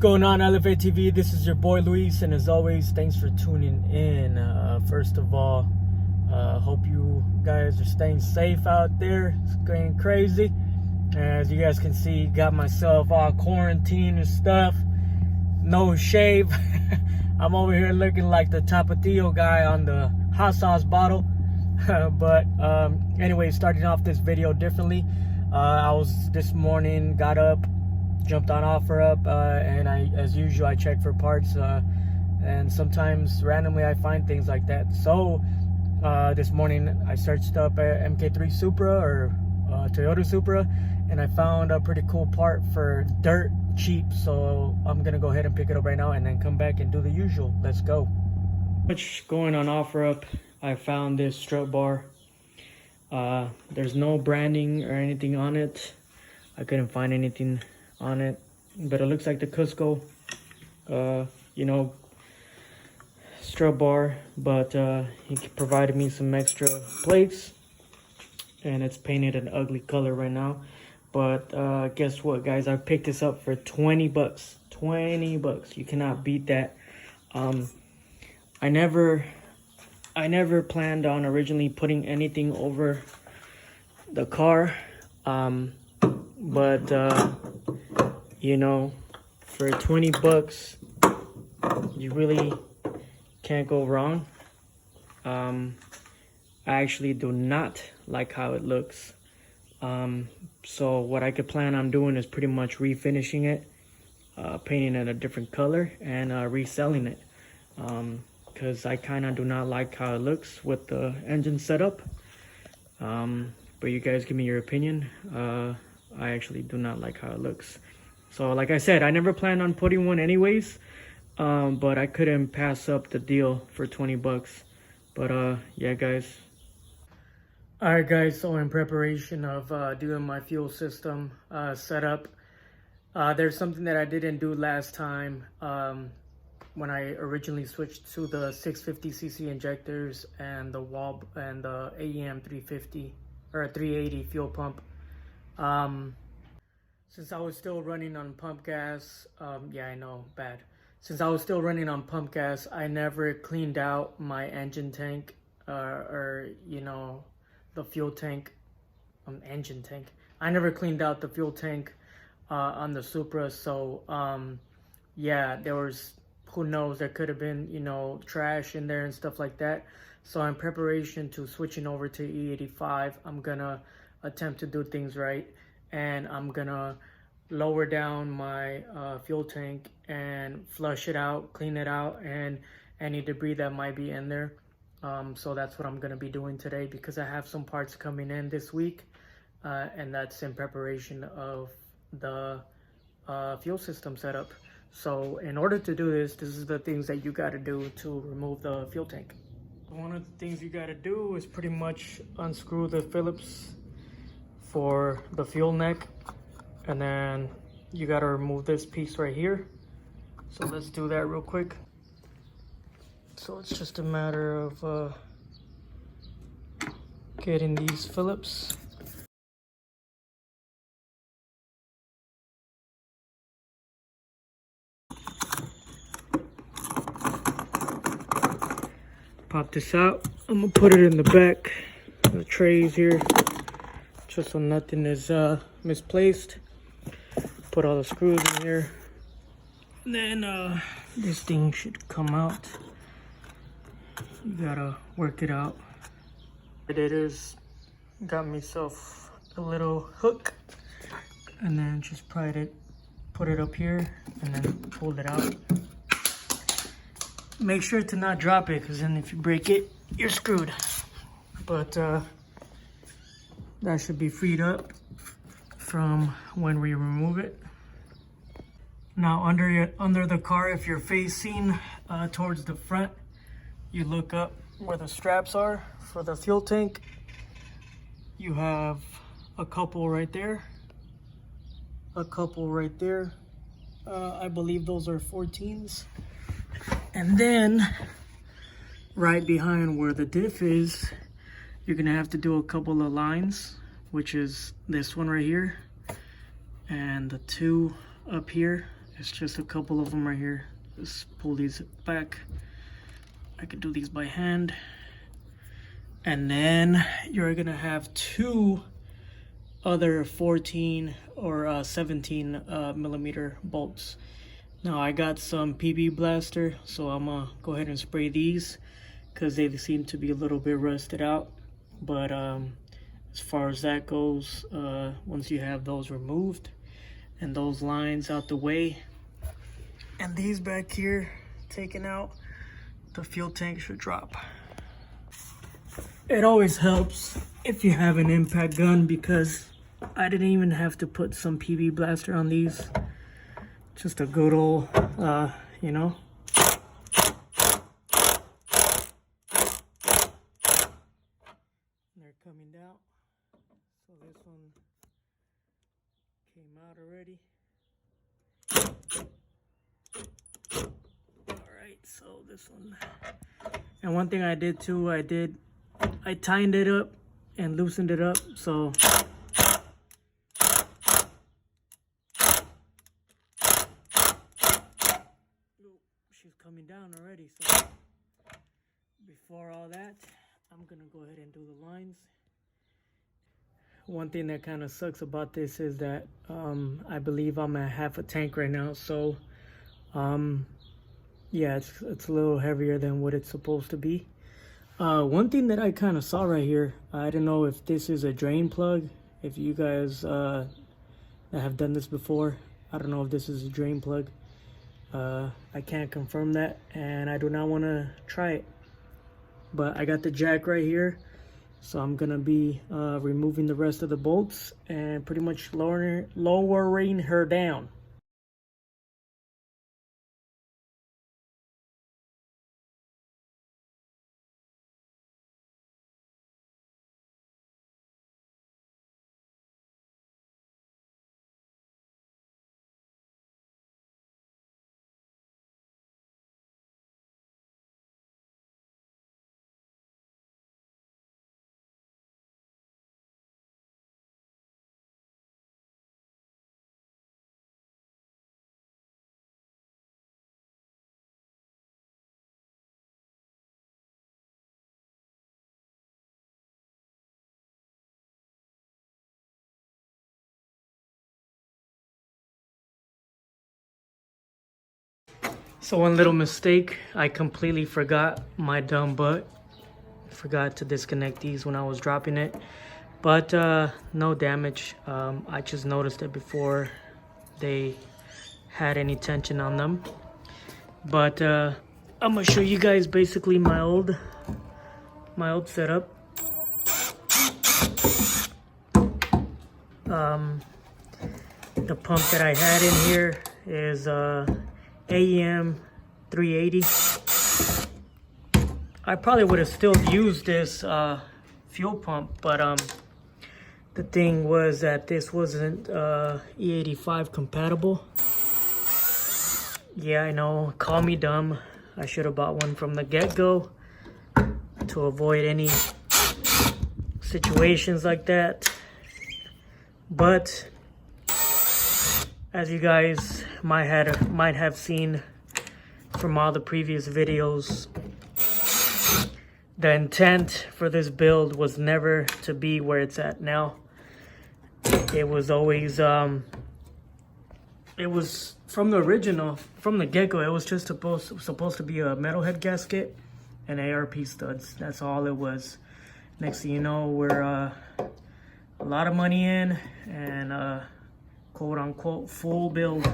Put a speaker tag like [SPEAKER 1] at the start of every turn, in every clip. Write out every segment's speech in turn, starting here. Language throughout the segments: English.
[SPEAKER 1] going on, LFATV? This is your boy Luis, and as always, thanks for tuning in. First of all, hope you guys are staying safe out there. It's going crazy. As you guys can see, got myself all quarantined and stuff. No shave. I'm over here looking like the Tapatio guy on the hot sauce bottle. But anyway, starting off this video differently. I was this morning, got up, jumped on OfferUp, and as usual, I check for parts, and sometimes randomly I find things like that. So this morning I searched up Mk3 Supra or Toyota Supra, and I found a pretty cool part for dirt cheap. So I'm gonna go ahead and pick it up right now and then come back and do the usual. Let's go. Much going on OfferUp. I found this strut bar. There's no branding or anything on it. I couldn't find anything on it, but it looks like the Cusco strut bar, but he provided me some extra plates, and it's painted an ugly color right now. But guess what, guys? I picked this up for 20 bucks. 20 bucks. You cannot beat that. I never planned on originally putting anything over the car, but you know, for 20 bucks you really can't go wrong. I actually do not like how it looks, so what I could plan on doing is pretty much refinishing it, painting it a different color, and reselling it, because I kind of do not like how it looks with the engine setup. But you guys give me your opinion. I actually do not like how it looks. So like I said, I never planned on putting one anyways, but I couldn't pass up the deal for 20 bucks. But yeah, guys. Alright guys, so in preparation of doing my fuel system setup, there's something that I didn't do last time. When I originally switched to the 650cc injectors and the wall and the AEM 350 or 380 fuel pump, since I was still running on pump gas, yeah, I know, bad. Since I was still running on pump gas, I never cleaned out my engine tank, or you know, the fuel tank, engine tank. I never cleaned out the fuel tank on the Supra. So yeah, there was, who knows, there could have been, you know, trash in there and stuff like that. So in preparation to switching over to E85, I'm gonna attempt to do things right, and I'm gonna lower down my fuel tank and flush it out, clean it out, and any debris that might be in there. So that's what I'm gonna be doing today, because I have some parts coming in this week, and that's in preparation of the fuel system setup. So in order to do this, this is the things that you got to do to remove the fuel tank. One of the things you got to do is pretty much unscrew the Phillips for the fuel neck, and then you got to remove this piece right here. So let's do that real quick. So it's just a matter of getting these Phillips. Pop this out. I'm gonna put it in the back of the trays here, just so nothing is misplaced. Put all the screws in here, and then this thing should come out. You gotta work it out. What it is, got myself a little hook, and then just put it up here, and then pull it out. Make sure to not drop it, because then if you break it, you're screwed. But that should be freed up from when we remove it. Now under the car, if you're facing towards the front, you look up where the straps are for the fuel tank. You have a couple right there, a couple right there. I believe those are 14s. And then right behind where the diff is, you're gonna have to do a couple of lines, which is this one right here and the two up here It's just a couple of them right here. Just pull these back. I could do these by hand. And then you're gonna have two other 14 or 17 millimeter bolts. Now I got some PB Blaster, so I'm gonna go ahead and spray these because they seem to be a little bit rusted out. But as far as that goes, once you have those removed and those lines out the way and these back here taken out, the fuel tank should drop. It always helps if you have an impact gun, because I didn't even have to put some PB Blaster on these. Just a good old, you know. They're coming down. So this one came out already. Alright, so this one. And one thing I did too, I tightened it up and loosened it up, so she's coming down already. So before all that, I'm gonna go ahead and do the lines. One thing that kind of sucks about this is that I believe I'm at half a tank right now, so yeah, it's a little heavier than what it's supposed to be. One thing that I kind of saw right here, I don't know if this is a drain plug. If you guys that have done this before, I don't know if this is a drain plug. I can't confirm that, and I do not want to try it. But I got the jack right here, so I'm gonna be removing the rest of the bolts and pretty much lowering her down. So one little mistake, I completely forgot, my dumb butt. Forgot to disconnect these when I was dropping it. But no damage. I just noticed it before they had any tension on them. But I'm gonna show you guys basically my old setup. The pump that I had in here is AEM 380. I probably would have still used this fuel pump, but the thing was that this wasn't E85 compatible. Yeah, I know, call me dumb. I should have bought one from the get-go to avoid any situations like that. But as you guys might have seen from all the previous videos, the intent for this build was never to be where it's at now. It was always it was from the original, from the get-go, it was just supposed to be a metal head gasket and ARP studs. That's all it was. Next thing you know, we're a lot of money in and quote unquote full build.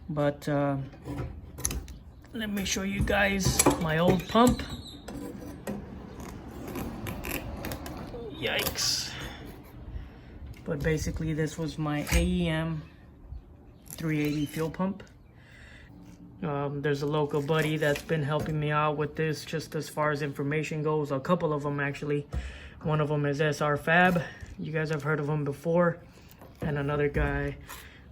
[SPEAKER 1] But let me show you guys my old pump. Yikes. But basically this was my AEM 380 fuel pump. There's a local buddy that's been helping me out with this just as far as information goes. A couple of them actually. One of them is SR Fab. You guys have heard of him before. And another guy,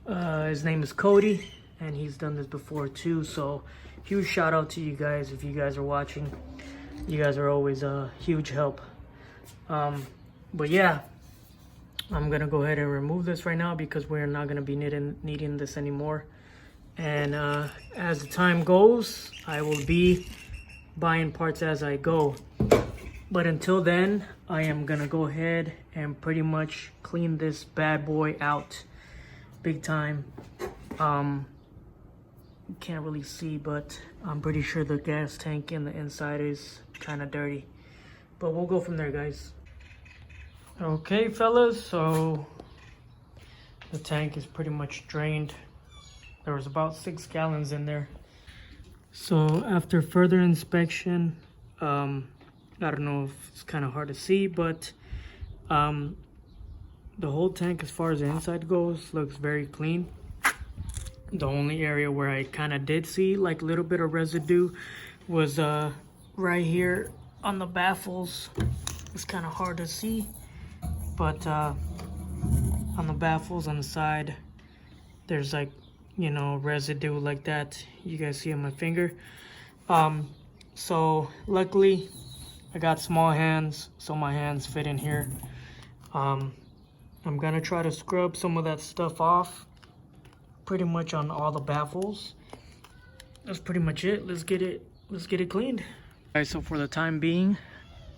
[SPEAKER 1] his name is Cody, and he's done this before too. So huge shout out to you guys if you guys are watching. You guys are always a huge help. But yeah, I'm gonna go ahead and remove this right now because we're not gonna be needing this anymore. And as the time goes, I will be buying parts as I go. But until then, I am gonna go ahead and pretty much clean this bad boy out big time. You can't really see, but I'm pretty sure the gas tank in the inside is kind of dirty. But we'll go from there, guys. Okay, fellas, so the tank is pretty much drained. There was about 6 gallons in there. So after further inspection, I don't know if it's kind of hard to see, but the whole tank, as far as the inside goes, looks very clean. The only area where I kind of did see like a little bit of residue was right here on the baffles. It's kind of hard to see, but on the baffles on the side, there's like, you know, residue like that. You guys see on my finger. So luckily I got small hands, so my hands fit in here. I'm gonna try to scrub some of that stuff off pretty much on all the baffles. That's pretty much it. Let's get it cleaned. Alright, so for the time being,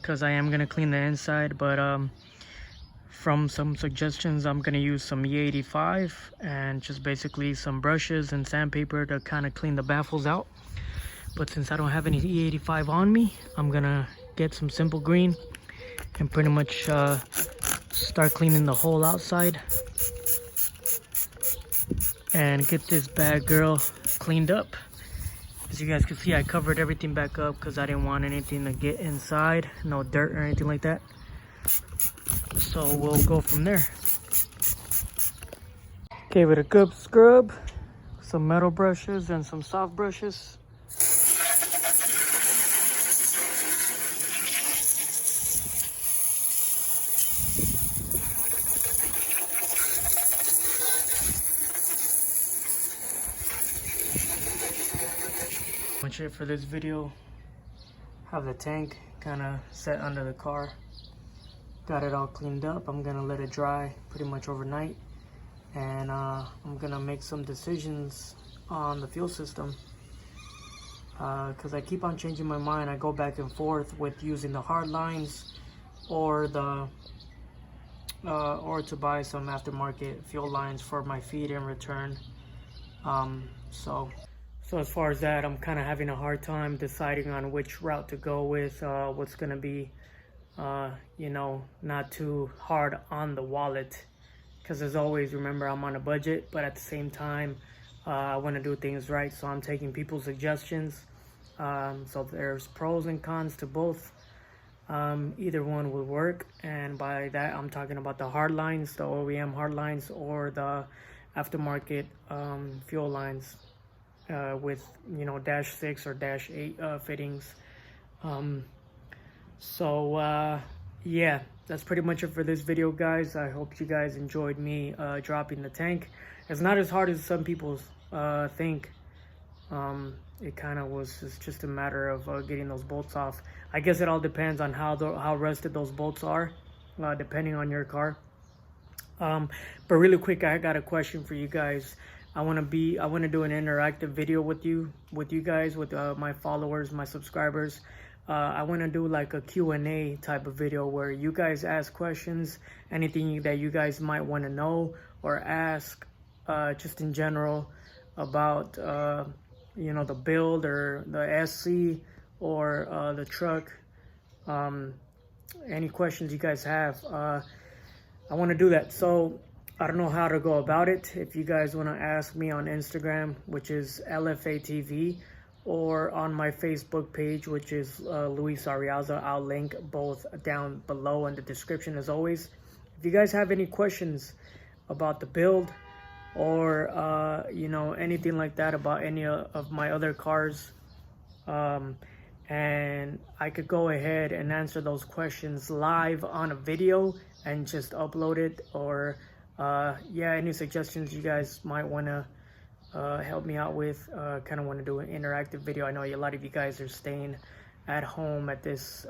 [SPEAKER 1] because I am gonna clean the inside, but from some suggestions, I'm gonna use some E85 and just basically some brushes and sandpaper to kind of clean the baffles out. But since I don't have any E85 on me, I'm gonna get some simple green and pretty much start cleaning the whole outside and get this bad girl cleaned up. As you guys can see, I covered everything back up because I didn't want anything to get inside, no dirt or anything like that. So we'll go from there. Gave it a good scrub, some metal brushes and some soft brushes. Much it for this video. Have the tank kind of set under the car. Got it all cleaned up. I'm gonna let it dry pretty much overnight, and I'm gonna make some decisions on the fuel system because I keep on changing my mind. I go back and forth with using the hard lines or the or to buy some aftermarket fuel lines for my feed in return. So as far as that, I'm kind of having a hard time deciding on which route to go with, what's going to be, you know, not too hard on the wallet. Because as always, remember, I'm on a budget, but at the same time, I want to do things right. So I'm taking people's suggestions. So there's pros and cons to both. Either one will work. And by that, I'm talking about the hard lines, the OEM hard lines, or the aftermarket fuel lines. With, you know, -6 or -8 fittings. Yeah, that's pretty much it for this video, guys. I hope you guys enjoyed me dropping the tank. It's not as hard as some people think. It kind of was. It's just a matter of getting those bolts off. I guess it all depends on how rusted those bolts are, depending on your car. But really quick, I got a question for you guys. I want to do an interactive video with you guys, with my followers, my subscribers. I want to do like a Q&A type of video where you guys ask questions, anything that you guys might want to know or ask, just in general about, you know, the build or the SC or the truck. Any questions you guys have, I want to do that. So I don't know how to go about it. If you guys want to ask me on Instagram, which is LFATV, or on my Facebook page, which is Luis Arriaza, I'll link both down below in the description as always. If you guys have any questions about the build or, you know, anything like that about any of my other cars, and I could go ahead and answer those questions live on a video and just upload it, or yeah, any suggestions you guys might want to help me out with. Kind of want to do an interactive video. I know a lot of you guys are staying at home at these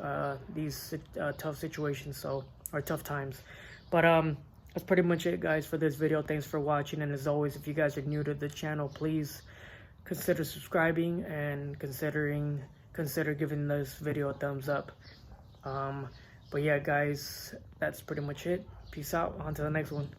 [SPEAKER 1] tough situations, or tough times. But that's pretty much it, guys, for this video. Thanks for watching, and as always, if you guys are new to the channel, please consider subscribing and consider giving this video a thumbs up. But yeah, guys, that's pretty much it. Peace out. On to the next one.